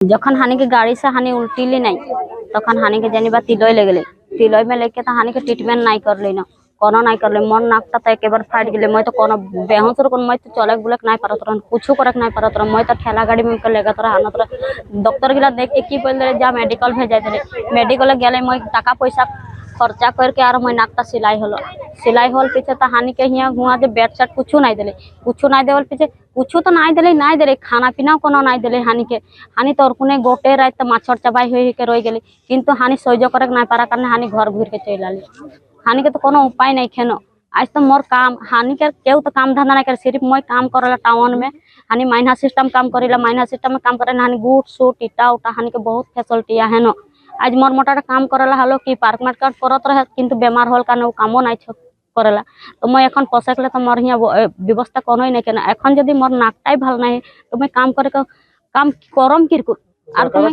जखन हानि के गाड़ी से हानि उल्टीली नहीं तखन हानि के जानी बा तिलय ले गेले। तिलय में लेके तो हानि के ट्रीटमेंट नहीं कर लेना कोनो नहीं कर ले। मन नाकटा तो एक बार फाट गेले। मैं तो कोनो बेहोश रखन मैं तो चलक बुलक नहीं परत रहन कुछ करक नहीं परत रहन। मैं तो ठेला गाड़ी में के लेगत रहा हानत रहा। डॉक्टर गिला देख के की बोल दे जा मेडिकल भेजा दे। मेडिकल गेले मैं टाका पैसा खर्चा करके आर मैं नाकटा सिलाई होल पीछे तो हानि के हिया हुआ जे बेड सेट कुछ नहीं देले। कुछ नहीं देवल पीछे कुछ तो नहीं देले खाना पीना कोनो नहीं देले। हानि तो कुने गोटे रात तो माछर चबाई हो के रह गेली किंतु हानि सह्य करक नहीं पारा कारण हानि घर घूर के चल आली। हानि के तो कोनो उपाय नहीं खेनो। आज तो मोर काम हानि के केहू तो काम धंधा नहीं करे सिर्फ मैं काम करला टाउन में। हानि महीना सिस्टम काम करेला महीना सिस्टम में काम करे हानि गुट सूट इटा उटा हानि के बहुत फैसिलिटी है न। आज मोर मोटा काम करला हलो कि पार्क मार्केट करत रहे किंतु बेमार होल कारण कामो नहीं करेला। तो मैं एखन पोसेकले तो मोर हिया व्यवस्था कोनो ही नहीं केना। एखन यदि मोर नाकटाई भल नहीं तो मैं काम करे काम करम किरकुर आर तो मैं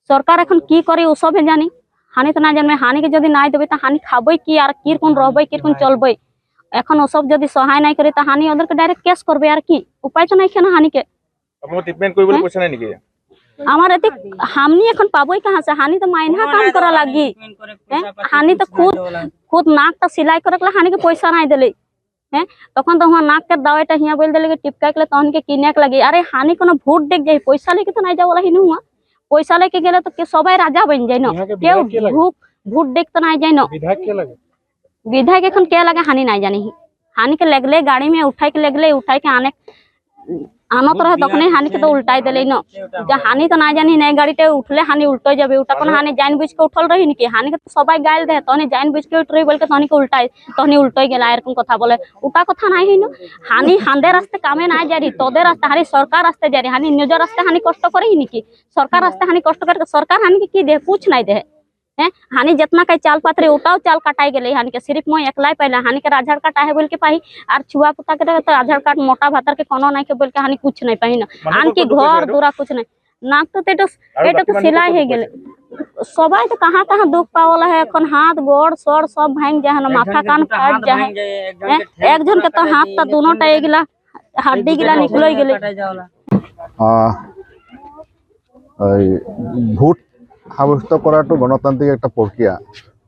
सरकार एखन की करी उ सब जानी। हानि तो ना जाने हानि के जदि नहीं देबे तो हानि खाबे की आर किरकुन रहबे किरकुन चलबे। एखन ओ सब जदि सहाय नहीं करे तो हानि ओदर के डायरेक्ट केस करबे आर की उपाय तो नहीं खेना। हानि के अपनो ट्रीटमेंट कोई बोले पैसा नहीं निके हमारे एते हमनी एखन पाबो कहां से। हानि तो महीना काम करा लागी। हानि तो खुद नाक तो सिलाई करक ला हानि के पैसा नहीं देले हैं तखन तो हुआ नाक के दवाईटा हिया बोल देले कि टिपका के तहन के किने के लगी। अरे हानि कोनो भूत देख जाई पैसा लेके तो नहीं जावला हिनु हुआ। पैसा लेके गेले तो सबे राजा बन जाई न केहू भूत देख तो नहीं जाई न। विधायक एखन के लगे हानि नहीं जानी। हानि के लगले गाड़ी में उठाई के लगले उठाई के आनत रहे तखने हानि के तो उल्टाई देले न। जे हानि तो नहीं जानी नई गाड़ी ते उठले हानि उल्टो जाबे उटा कोन हानि जान बुझ के उठल रही नि हानि के तो सबे गाइल दे तहने जान बुझ के उठ रही बोल के तहनी के उल्टाई तहनी उल्टो गेला एरकम कथा बोले उटा कथा नहीं है न। हानि हांदे रास्ते कामे नहीं जारी तोदे रास्ते हानि सरकार रास्ते जारी हानि निज रास्ते हानि कष्ट करे नि कि सरकार रास्ते हानि कष्ट करके सरकार हानि के की दे कुछ नहीं दे हैं। हानि जितना कई चाल पात्रे उठाओ चाल कटाई गेले हानि के सिर्फ मैं एकलाई पहले हानि के आधार कार्ड है बोल के पाही आर छुआ पुता के तो आधार कार्ड मोटा भातर के कोनो नहीं के बोल के हानि कुछ नहीं पाही ना आन की घर दूरा कुछ नहीं नाक तो एटो तो सिलाई है गेले। सबाई तो कहाँ दुख पावला है एखन हाथ गोड़ सर सब भांग जाए न माथा कान फाट जाए। एक जन के तो हाथ तो दोनों टाई गिला हड्डी गिला निकल गेले। ভোট সাব্যস্ত কৰাটো গণতান্ত্ৰিক একটা প্ৰক্ৰিয়া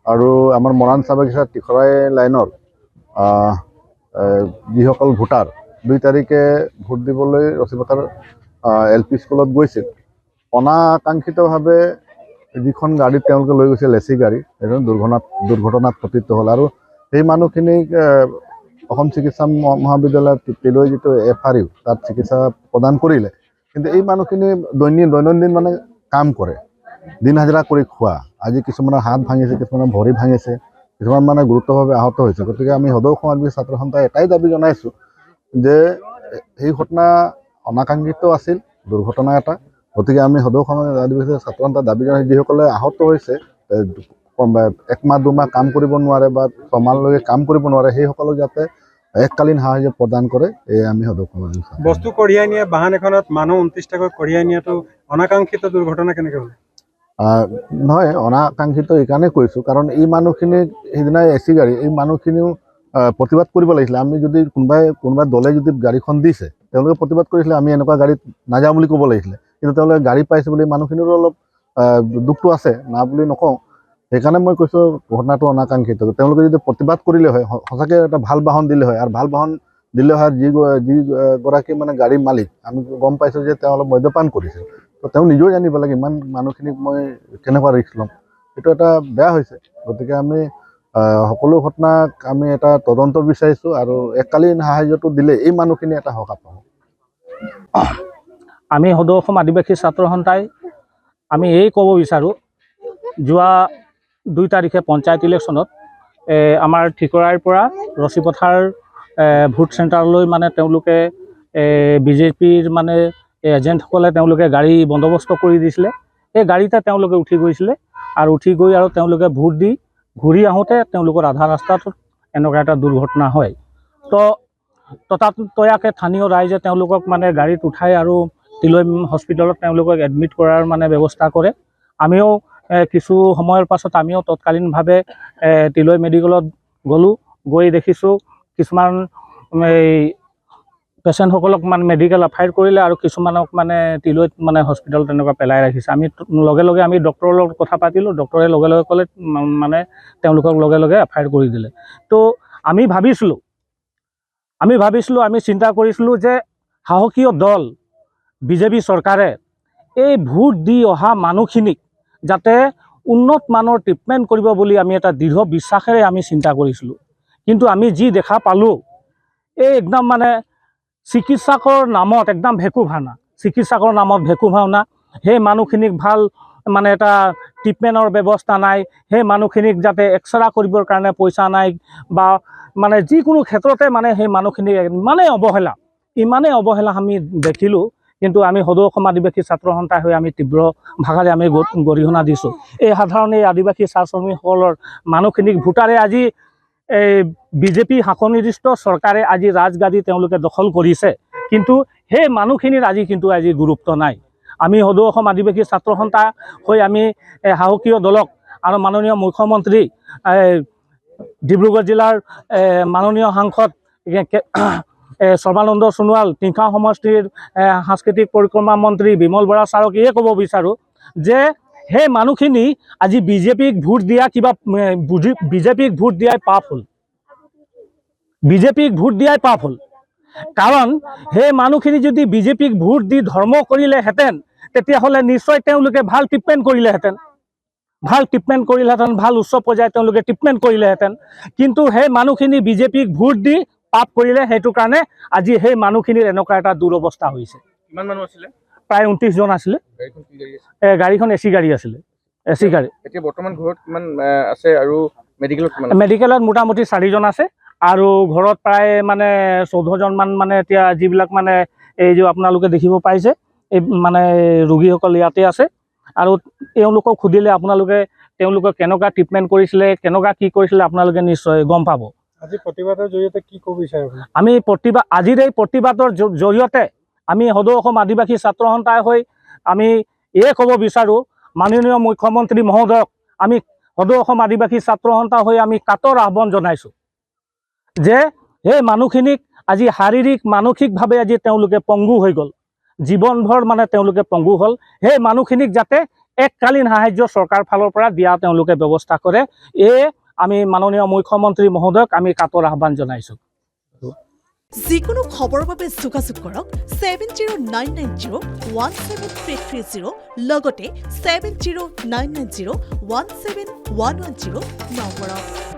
আৰু আমাৰ মৰাণ চাবগিছা টিখৰাই লাইনৰ যিসকল ভোটাৰ 2 তাৰিখে ভোট দিবলৈ ৰচিপথাৰ LP স্কুলত গৈছিল অনাকাংক্ষিতভাৱে যিখন গাড়ী তেওঁলোকে লৈ গৈছিল এচি গাড়ী এজন দুৰ্ঘটনাত পতিত হ'ল আৰু সেই মানুহখিনিক অসম চিকিৎসা মহাবিদ্যালয়ৰ তিলৈ যিটো FRU তাত চিকিৎসা প্ৰদান কৰিলে। কিন্তু এই মানুহখিনি দৈনন্দিন মানে কাম কৰে दिन हाजिरा কৰি খোৱা। আজি কিছুমানৰ হাত ভাঙিছে কিছুমানৰ ভৰি ভাঙিছে কিছুমান মানে গুৰুত্বভাৱে আহত হৈছে। গতিকে আমি সদৌ সমাজবাদী ছাত্ৰ সন্থাই এটাই দাবী জনাইছোঁ যে এই ঘটনা অনাকাংক্ষিত আছিল দুৰ্ঘটনা এটা। গতিকে আমি সদৌ সমাজবাদী ছাত্ৰ সন্থাই দাবী জনাই যিসকলে আহত হৈছে 1 মাহ 2 মাহ কাম কৰিব নোৱাৰে বা 6 মাহলৈকে কাম কৰিব নোৱাৰে সেইসকলক যাতে এককালীন সাহায্য প্ৰদান কৰে এই আমি সদৌ সমাজবাদী বস্তু কঢ়িয়াই নিয়ে বাহন এখনত মানুহ 29টাকৈ কঢ়িয়াই নিয়াটো অনাকাংক্ষিত দুৰ্ঘটনা কেনেকৈ হ'ল? নহয় অনাকাংক্ষিত এইকাৰণে কৈছোঁ কাৰণ এই মানুহখিনিক সেইদিনাই এচি গাড়ী এই মানুহখিনিও প্ৰতিবাদ কৰিব লাগিছিলে। আমি যদি কোনোবা দলে যদি গাড়ীখন দিছে তেওঁলোকে প্ৰতিবাদ কৰিছিলে আমি এনেকুৱা গাড়ীত নাযাওঁ বুলি ক'ব লাগিছিলে। কিন্তু তেওঁলোকে গাড়ী পাইছে বুলি মানুহখিনিৰো অলপ দুখটো আছে না বুলি নকওঁ। সেইকাৰণে মই কৈছোঁ ঘটনাটো অনাকাংক্ষিত। তেওঁলোকে যদি প্ৰতিবাদ কৰিলে হয় সঁচাকৈ এটা ভাল বাহন দিলে হয় আৰু ভাল বাহন দিলে হয় যিগৰাকী মানে গাড়ীৰ মালিক আমি গম পাইছোঁ যে তেওঁ অলপ মদ্যপান কৰিছে। তো তেওঁ নিজেও জানিব লাগে ইমান মানুহখিনিক মই কেনেকুৱা ৰিস্ক ল'ম এইটো এটা বেয়া হৈছে। গতিকে আমি সকলো ঘটনাক আমি এটা তদন্ত বিচাৰিছোঁ আৰু এককালীন সাহায্যটো দিলে এই মানুহখিনি এটা সকাহ পাব। আমি সদৌ অসম আদিবাসী ছাত্ৰ সন্থাই আমি এই ক'ব বিচাৰোঁ যোৱা 2 তাৰিখে পঞ্চায়ত ইলেকশ্যনত আমাৰ ঠিকৰাইৰ পৰা ৰচিপথাৰ ভোট চেণ্টাৰলৈ মানে তেওঁলোকে বিজেপিৰ মানে এজেণ্টসকলে তেওঁলোকে গাড়ী বন্দোবস্ত কৰি দিছিলে। এই গাড়ীতে তেওঁলোকে উঠি গৈছিলে আৰু উঠি গৈ আৰু তেওঁলোকে ভোট দি ঘূৰি আহোঁতে তেওঁলোকৰ আধা ৰাস্তাত এনেকুৱা এটা দুৰ্ঘটনা হয়। তো ততাতৈয়াকে স্থানীয় ৰাইজে তেওঁলোকক মানে গাড়ীত উঠাই আৰু তিলৈ হস্পিটেলত তেওঁলোকক এডমিট কৰাৰ মানে ব্যৱস্থা কৰে। আমিও কিছু সময়ৰ পাছত আমিও তৎকালীনভাৱে তিলৈ মেডিকেলত গ'লোঁ। গৈ দেখিছোঁ কিছুমান এই পেচেণ্টসকলক মানে মেডিকেল এফায়াৰ কৰিলে আৰু কিছুমানক মানে তিলৈত মানে হস্পিটেল তেনেকুৱা পেলাই ৰাখিছে। আমি লগে লগে আমি ডক্টৰৰ লগত কথা পাতিলোঁ, ডক্টৰে লগে লগে ক'লে মানে তেওঁলোকক লগে লগে এফায়াৰ কৰি দিলে। তো আমি ভাবিছিলোঁ, আমি চিন্তা কৰিছিলোঁ যে সাহসীয় দল বিজেপি চৰকাৰে এই ভোট দি অহা মানুহখিনিক যাতে উন্নত মানৰ ট্ৰিটমেণ্ট কৰিব বুলি আমি এটা দৃঢ় বিশ্বাসেৰে আমি চিন্তা কৰিছিলোঁ। কিন্তু আমি যি দেখা পালোঁ, এই একদম মানে চিকিৎসকৰ নামত একদম ভেকু ভাওনা, চিকিৎসকৰ নামত ভেকু ভাওনা। সেই মানুহখিনিক ভাল মানে এটা ট্ৰিটমেণ্টৰ ব্যৱস্থা নাই, সেই মানুহখিনিক যাতে এক্সৰে কৰিবৰ কাৰণে পইচা নাই বা মানে যিকোনো ক্ষেত্ৰতে মানে সেই মানুহখিনিক ইমানেই অৱহেলা আমি দেখিলোঁ। কিন্তু আমি সদৌ অসম আদিবাসী ছাত্ৰ সন্থাই হৈ আমি তীব্ৰ ভাষাৰে আমি গৰিহণা দিছোঁ। এই সাধাৰণ এই আদিবাসী চাহ শ্ৰমিকসকলৰ মানুহখিনিক ভোটাৰে আজি এই বিজেপি শাসনিষ্ট চৰকাৰে আজি ৰাজগাদী তেওঁলোকে দখল কৰিছে, কিন্তু সেই মানুহখিনিৰ আজি গুৰুত্ব নাই। আমি সদৌ অসম আদিবাসী ছাত্ৰ সন্থা হৈ আমি সাহসীয় দলক আৰু মাননীয় মুখ্যমন্ত্ৰী ডিব্ৰুগড় জিলাৰ মাননীয় সাংসদ সৰ্বানন্দ সোণোৱাল, টিংখাং সমষ্টিৰ সাংস্কৃতিক পৰিক্ৰমা মন্ত্ৰী বিমল বৰা ছাৰক এয়ে ক'ব বিচাৰোঁ যে সেই মানুহখিনি আজি বিজেপিক ভোট দিয়া বিজেপিক ভোট দিয়াই পাপ হ'ল। কাৰণ সেই মানুহখিনি যদি বিজেপিক ভোট দি ধৰ্ম কৰিলেহেঁতেন তেতিয়াহ'লে নিশ্চয় তেওঁলোকে ভাল ট্ৰিটমেণ্ট কৰিলেহেঁতেন, ভাল উচ্চ পৰ্যায়ত তেওঁলোকে ট্ৰিটমেণ্ট কৰিলেহেঁতেন। কিন্তু সেই মানুহখিনি বিজেপিক ভোট দি পাপ কৰিলে, সেইটো কাৰণে আজি সেই মানুহখিনিৰ এনেকুৱা এটা দুৰৱস্থা হৈছে। কিমান মানুহ আছিলে? প্ৰায় 29 জন আছিলে। গাড়ীখন কি গাড়ী আছিল? গাড়ীখন এচি গাড়ী আছিলে, এচি গাড়ী। এতিয়া বৰ্তমান ঘৰত কিমান আছে আৰু মেডিকেলত কিমান? মেডিকেলত মোটামুটি 4 জন আছে আৰু ঘৰত প্ৰায় মানে 14 জন মান মানে এতিয়া যিবিলাক মানে এই যে আপোনালোকে দেখিব পাইছে এই মানে ৰোগীসকল ইয়াতে আছে। আৰু তেওঁলোকক সুধিলে তেওঁলোকে কেনেকুৱা ট্ৰিটমেণ্ট কৰিছিলে, কেনেকুৱা কি কৰিছিলে আপোনালোকে নিশ্চয় গম পাব। আজি প্ৰতিবাদৰ জৰিয়তে কি ক'ব বিচাৰে? আজিৰ এই প্ৰতিবাদৰ জৰিয়তে আমি সদৌ অসম আদিবাসী ছাত্ৰ সন্থাই হৈ আমি এয়ে ক'ব বিচাৰোঁ, মাননীয় মুখ্যমন্ত্ৰী মহোদয়ক আমি সদৌ অসম আদিবাসী ছাত্ৰ সন্থা হৈ আমি কাতৰ আহ্বান জনাইছোঁ যে সেই মানুহখিনিক আজি শাৰীৰিক মানসিকভাৱে আজি তেওঁলোকে পংগু হৈ গ'ল, জীৱনভৰ মানে তেওঁলোকে পংগু হ'ল। সেই মানুহখিনিক যাতে এককালীন সাহায্য চৰকাৰ ফালৰ পৰা দিয়া তেওঁলোকে ব্যৱস্থা কৰে, আমি মাননীয় মুখ্যমন্ত্ৰী মহোদয়ক আমি কাতৰ আহ্বান জনাইছোঁ। যিকোনো খবৰৰ বাবে যোগাযোগ কৰক 7099017330 লগতে 7099017110 নম্বৰত।